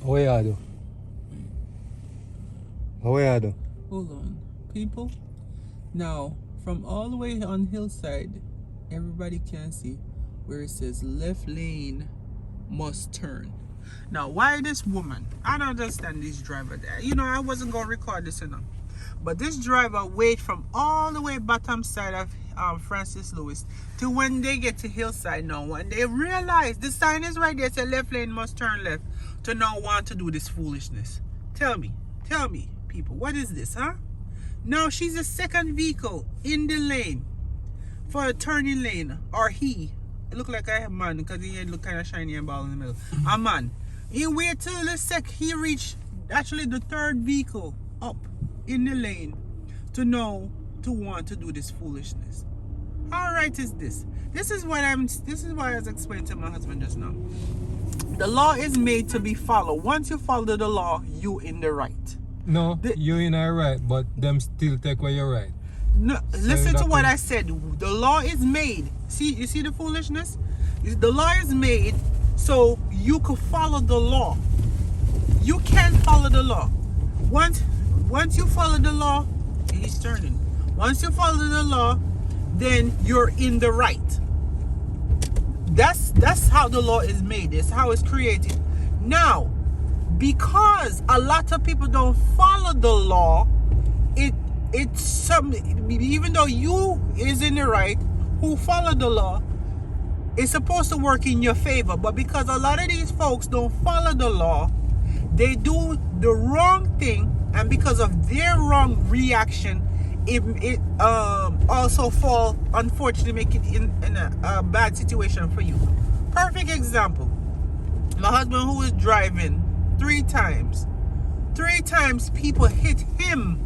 What you do? What you do? Hold on. People, now, from all the way on hillside, everybody can see where it says left lane must turn. Now, why this woman? I don't understand this driver there. You know, I wasn't going to record this, you know. But this driver wait from all the way bottom side of Francis Lewis to when they get to hillside now. When they realize the sign is right there, say left lane must turn left, to now want to do this foolishness. Tell me, people, what is this, huh? Now she's the second vehicle in the lane for a turning lane, or he. It look like a man because he look kind of shiny and bald in the middle. A man. He wait till he reached actually the third vehicle up in the lane to know to want to do this foolishness. How right is this? This is what I was explaining to my husband just now. The law is made to be followed. Once you follow the law, you in the right. No, you in a right, but them still take away your right. No, listen to what I said. The law is made. See, you see the foolishness? The law is made so you could follow the law. You can't follow the law. Once you follow the law, he's turning. Once you follow the law, then you're in the right. That's how the law is made. It's how it's created. Now, because a lot of people don't follow the law, even though you is in the right, who follow the law, it's supposed to work in your favor. But because a lot of these folks don't follow the law, they do the wrong thing, and because of their wrong reaction, it also fall, unfortunately, make it in a bad situation for you. Perfect example. My husband, who was driving 3 times people hit him.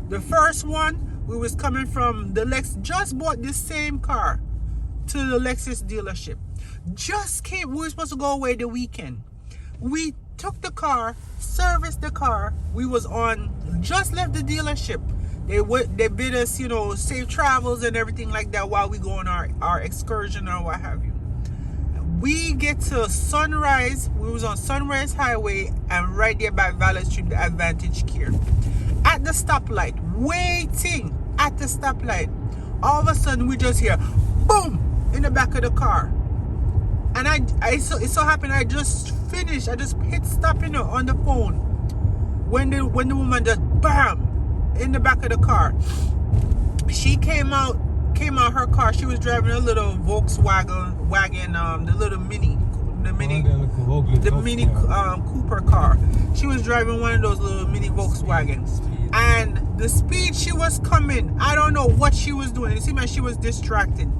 The first one, we was coming from the just bought the same car to the Lexus dealership. We were supposed to go away the weekend. We took the car, serviced the car. We was just left the dealership. They bid us, you know, safe travels and everything like that while we go on our excursion or what have you. We get to Sunrise. We was on Sunrise Highway and right there by Valley Street, the Advantage Care. At the stoplight, waiting at the stoplight, all of a sudden we just hear boom in the back of the car. And it so happened I just finished. I just hit stop, you know, on the phone when the woman just bam in the back of the car. She came out her car. She was driving a little Volkswagen the little mini Cooper car. She was driving one of those little mini Volkswagens, and the speed she was coming, I don't know what she was doing. It seemed like she was distracted.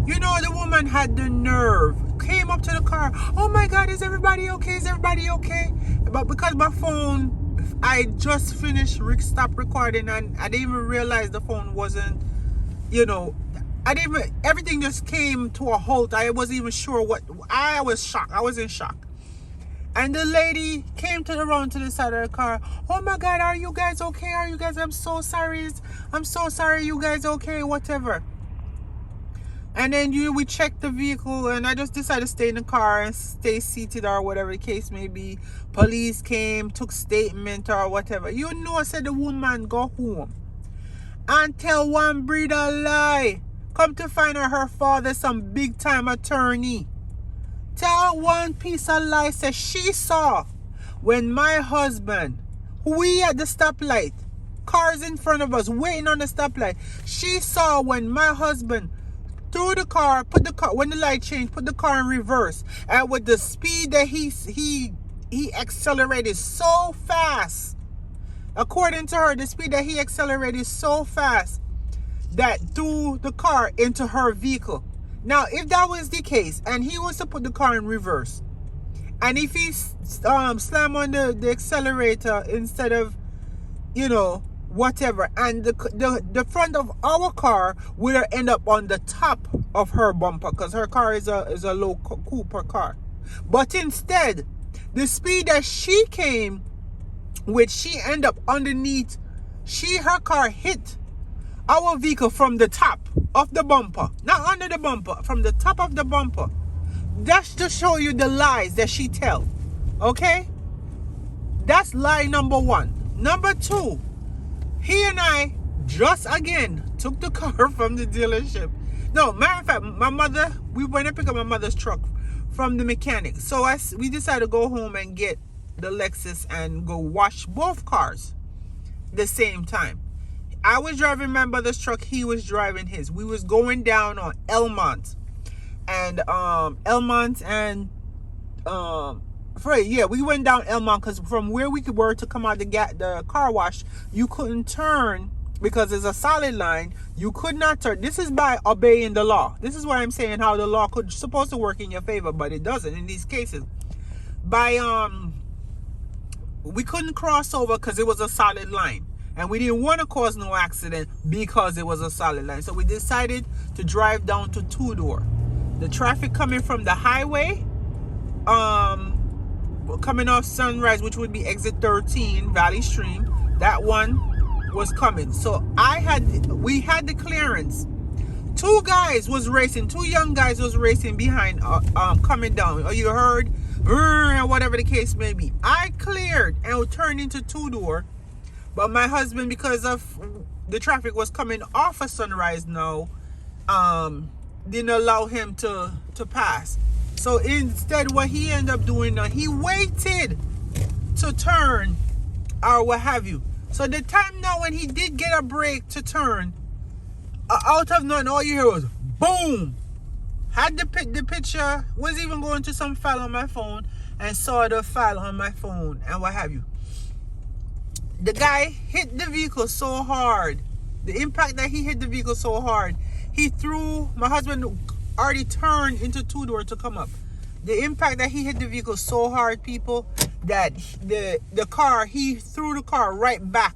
You know, the woman had the nerve, came up to the car. Oh my God, is everybody okay? Is everybody okay? But because my phone, I just finished stop recording, and I didn't even realize the phone wasn't, you know, everything just came to a halt. I wasn't even sure I was shocked. I was in shock. And the lady came around to the side of the car. Oh my God, are you guys okay? Are you guys, I'm so sorry. You guys okay? Whatever. And then we checked the vehicle, and I just decided to stay in the car and stay seated or whatever the case may be. Police came, took statement or whatever. You know, I said the woman go home and tell one breed a lie. Come to find out her father some big time attorney. Tell one piece of lie, say she saw when my husband, we at the stoplight, cars in front of us waiting on the stoplight. She saw when my husband threw the car, when the light changed, put the car in reverse, and with the speed that he accelerated so fast. According to her, the speed that he accelerated so fast that threw the car into her vehicle. Now, if that was the case, and he was to put the car in reverse, and if he slammed on the accelerator instead of, you know, whatever, and the front of our car would end up on the top of her bumper, because her car is a low Cooper car. But instead, the speed that she came with, she ended up underneath. Her car hit our vehicle from the top of the bumper, not under the bumper, from the top of the bumper. That's to show you the lies that she tell. Okay? That's lie number one. Number two, he and I just again took the car from the dealership. No, matter of fact, my mother, we went and picked up my mother's truck from the mechanic. So we decided to go home and get the Lexus and go wash both cars the same time. I was driving my mother's truck, he was driving his. We was going down on Elmont. And we went down Elmont because from where we were to come out the car wash, you couldn't turn because it's a solid line. You could not turn. This is by obeying the law. This is why I'm saying how the law could supposed to work in your favor, but it doesn't in these cases. We couldn't cross over because it was a solid line, and we didn't want to cause no accident because it was a solid line. So we decided to drive down to two-door. The traffic coming from the highway, coming off Sunrise, which would be exit 13, Valley Stream, that one was coming. So we had the clearance. Two young guys was racing behind, coming down. You heard, whatever the case may be. I cleared and turned into two-door, but my husband, because of the traffic was coming off of Sunrise now, didn't allow him to pass. So instead, what he ended up doing now, he waited to turn or what have you. So the time now when he did get a break to turn, out of nothing, all you hear was boom. Had the picture, was even going to some file on my phone and saw the file on my phone and what have you. The guy hit the vehicle so hard. The impact that he hit the vehicle so hard, my husband already turned into two-door to come up. The impact that he hit the vehicle so hard, people, that he threw the car right back.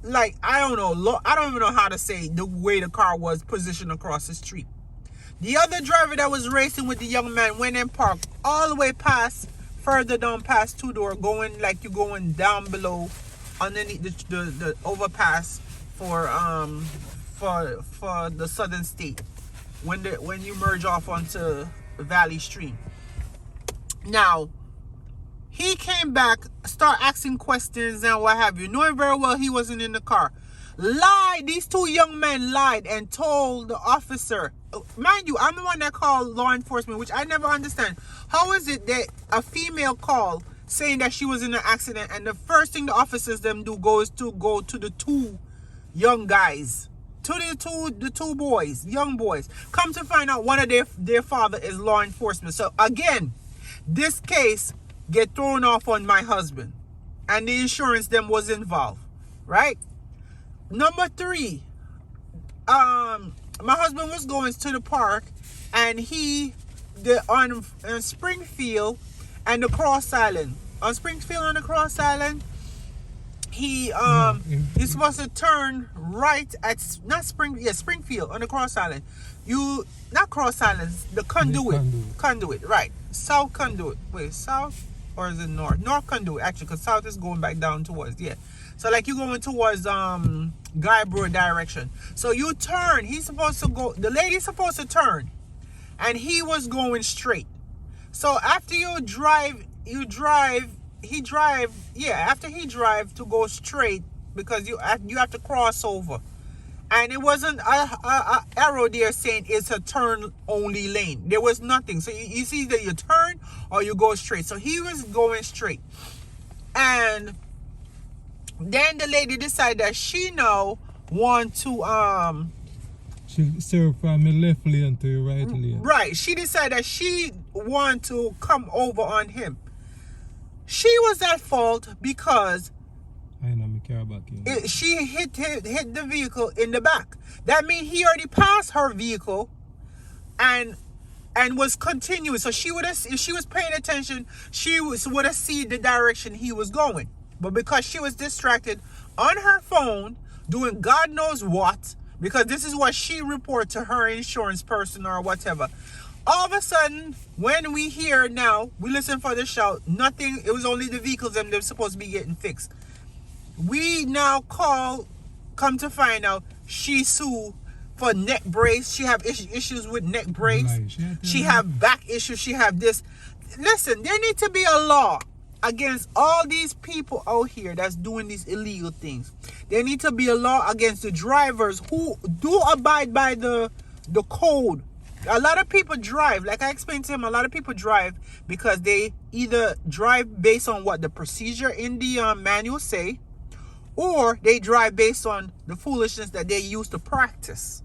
Like, I don't even know how to say the way the car was positioned across the street. The other driver that was racing with the young man went and parked all the way further down past two-door, going like you're going down below underneath the overpass for the Southern State when you merge off onto Valley Stream. Now, he came back, start asking questions and what have you, knowing very well he wasn't in the car. These two young men lied and told the officer. Mind you, I'm the one that called law enforcement, which I never understand. How is it that a female called saying that she was in an accident, and the first thing the officers them do goes to go to the two young guys, to the two boys, young boys. Come to find out, one of their father is law enforcement. So again, this case get thrown off on my husband, and the insurance them was involved, right? Number three, my husband was going to the park, and on Springfield and the Cross Island. On Springfield and the Cross Island, he's supposed to turn right at Springfield on the Cross Island. Not Cross Island, the Conduit, right? South Conduit. Wait, south or is it north? North Conduit, actually, because south is going back down towards, So like you're going towards Guyborough direction. So you turn, the lady's supposed to turn, and he was going straight. So after after he drive to go straight, because you have to cross over. And it wasn't a arrow there saying it's a turn only lane. There was nothing. So you see that you turn or you go straight. So he was going straight. And then the lady decided that she now want to she served from the left lane to the right lane. Right. She decided that she want to come over on him. She was at fault because she hit the vehicle in the back. That means he already passed her vehicle and was continuing. So if she was paying attention, she would have seen the direction he was going. But because she was distracted on her phone doing God knows what, because this is what she reported to her insurance person or whatever, all of a sudden, when we hear now, we listen for the shout, nothing, it was only the vehicles and they're supposed to be getting fixed. We now come to find out she sued for neck brace. She have issues with neck brace. Right. She have back issues. She have this. listen, there need to be a law against all these people out here that's doing these illegal things. There need to be a law against the drivers who do abide by the code. A lot of people drive, like I explained to him, a lot of people drive because they either drive based on what the procedure in the manual say, or they drive based on the foolishness that they use to practice.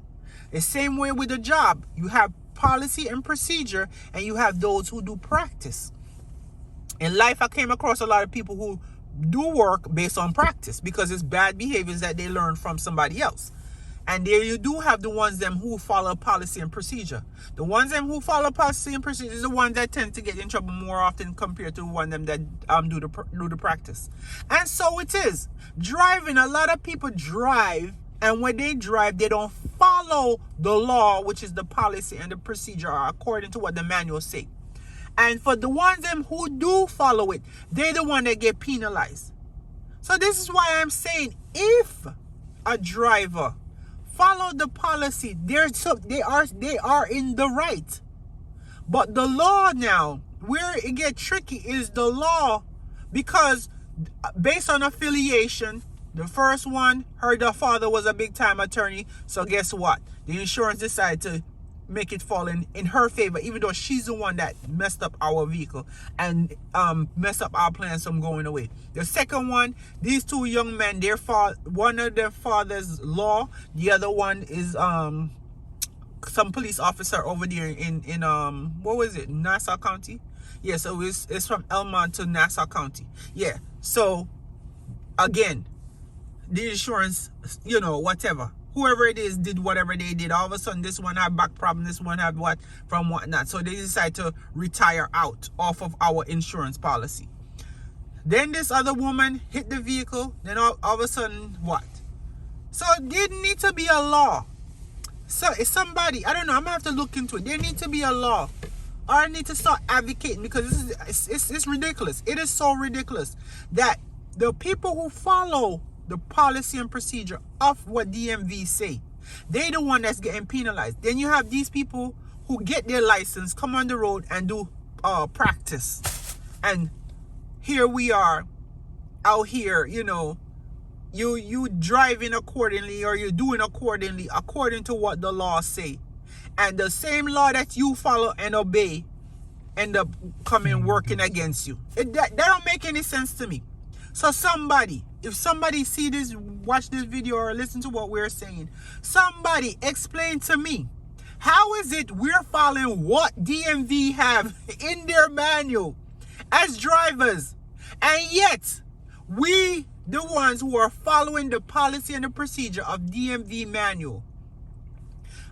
The same way with the job. You have policy and procedure, and you have those who do practice. In life, I came across a lot of people who do work based on practice because it's bad behaviors that they learn from somebody else. And there you do have the ones them who follow policy and procedure. The ones them who follow policy and procedure is the ones that tend to get in trouble more often compared to the one them that do the practice. And so it is. Driving, a lot of people drive, and when they drive, they don't follow the law, which is the policy and the procedure according to what the manual say. And for the ones them who do follow it, they're the one that get penalized. So this is why I'm saying, if a driver follow the policy, they are in the right. But the law now, where it gets tricky is the law, because based on affiliation, the first one, her father was a big time attorney. So guess what? The insurance decided to make it fall in her favor, even though she's the one that messed up our vehicle and messed up our plans from going away. The second one, these two young men, one of their father's law, the other one is some police officer over there in what was it, Nassau County? Yeah, so it's from Elmont to Nassau County. Yeah, so again, the insurance, whatever, whoever it is did whatever they did. All of a sudden, this one had back problem, this one had whatnot. So they decide to retire out off of our insurance policy. Then this other woman hit the vehicle. Then all of a sudden, what? So there need to be a law. So if somebody, I don't know, I'm gonna have to look into it. There need to be a law. Or I need to start advocating, because it's ridiculous. It is so ridiculous that the people who follow the policy and procedure of what DMV say, they the one that's getting penalized. Then you have these people who get their license, come on the road and do practice. And here we are out here, you driving accordingly, or you're doing according to what the law say. And the same law that you follow and obey end up working against you. That don't make any sense to me. So if somebody see this, watch this video, or listen to what we're saying, somebody explain to me, how is it we're following what DMV have in their manual as drivers, and yet we, the ones who are following the policy and the procedure of DMV manual,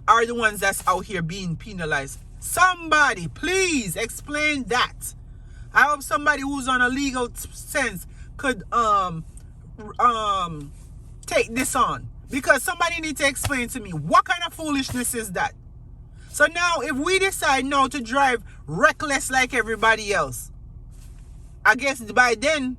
are the ones that's out here being penalized? Somebody please explain that. I hope somebody who's on a legal sense could take this on, because somebody need to explain to me, what kind of foolishness is that? So now if we decide now to drive reckless like everybody else, I guess by then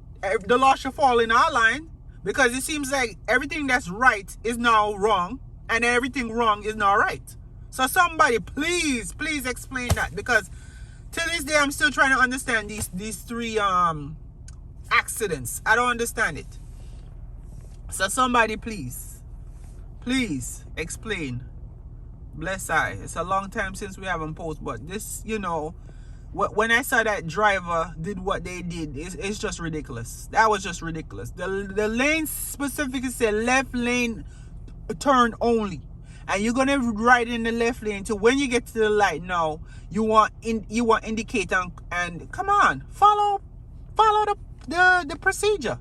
the law should fall in our line, because it seems like everything that's right is now wrong, and everything wrong is now right. So somebody please explain that, because till this day I'm still trying to understand these three accidents. I don't understand it. So somebody please explain. Bless I. It's a long time since we haven't posted, but this, when I saw that driver did what they did, it's just ridiculous. That was just ridiculous. The lane specifically said left lane turn only, and you're gonna ride in the left lane till when you get to the light. Now you want indicator and come on, follow the procedure.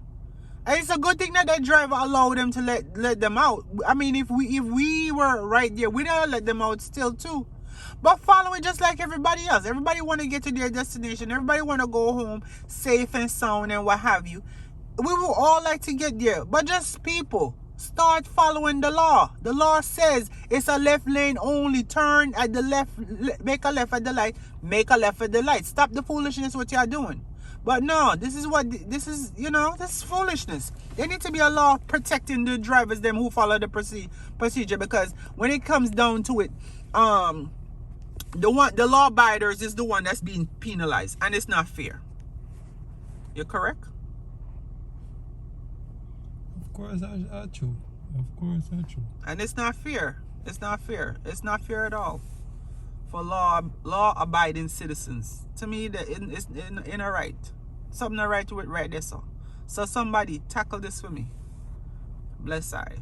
And it's a good thing that driver allowed them to let them out. I mean, if we were right there, we'd have let them out still too. But follow it just like everybody else. Everybody want to get to their destination. Everybody want to go home safe and sound and what have you. We would all like to get there. But just people, start following the law. The law says it's a left lane only. Turn at the left, make a left at the light, make a left at the light. Stop the foolishness what you're doing. But no, this is foolishness. There needs to be a law protecting the drivers, them who follow the procedure, because when it comes down to it, The law abiders is the one that's being penalized, and it's not fair. You're correct? Of course, I true. Of course, I true. And it's not fair. It's not fair. It's not fair at all for law-abiding citizens. To me, it's in a right. Something not right to it right there, so. So somebody tackle this for me. Bless I.